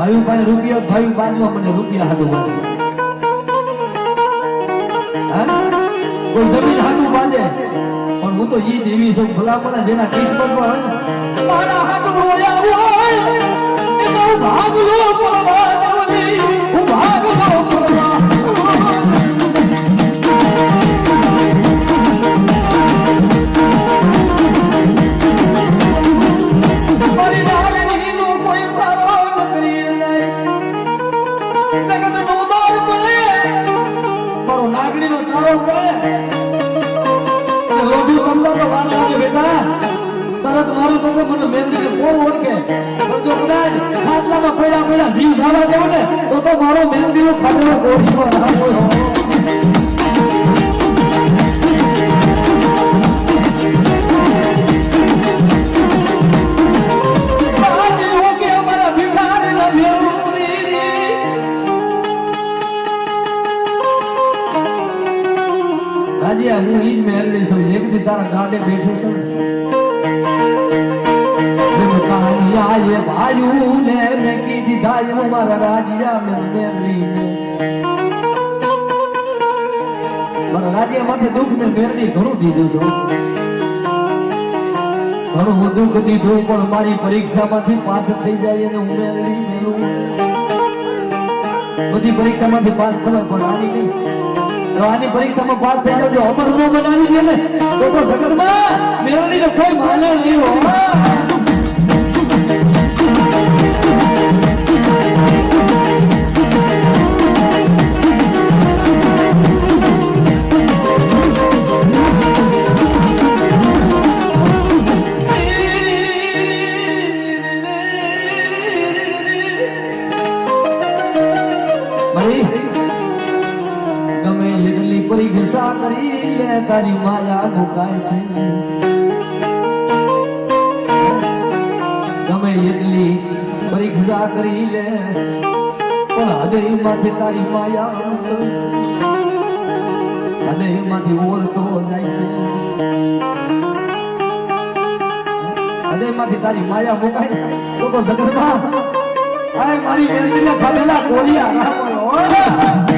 ભાઈ પાસે રૂપિયા ભાઈ બાંધવા મને રૂપિયા હાડું બાંધે કોઈ જમીન હાડું બાંધે પણ હું તો ઈ દેવી છું ભલામણા જેના કિસ્મતમાં હોય મારા હાડું રોયા હોય એ બહુ ભાગલો પડવા દેવલી હું ભાગલો પડવા જીવ જવા દેવો ને તો મારો મહેંદી નો ખાટલો કોરીનો રાખો હું ઈ મહેલ છું એક દી તારા ગાડે બેઠો છું ये भाइयों ने मैं की दिधाई मारा राजिया में मेरी ने मारा राजिया माथे दुख में मेरी घणું દીધું છો ઘણું દુઃખ દીધું પણ મારી પરીક્ષામાંથી પાસ થઈ જાય અને હું મેળવી મેલું બધી પરીક્ષામાંથી પાસ થવાય પણ આની નહીં આની પરીક્ષામાં પાસ થઈ જાવ જો અમર નો બનાવી દે ને તો જગતમાં મેળવીને કોઈ માને નહીં હોય ગમે એટલી પરીક્ષા કરી લે તારી માયા મુકાય છે ગમે એટલી પરીક્ષા કરી લે પણ હૃદયમાંથી તારી માયા મુકાય છે હૃદયમાંથી ઓરતો જાય છે હૃદયમાંથી તારી માયા મુકાય તો જગતમાં આય મારી બેનને ખાધેલા ગોળિયા ના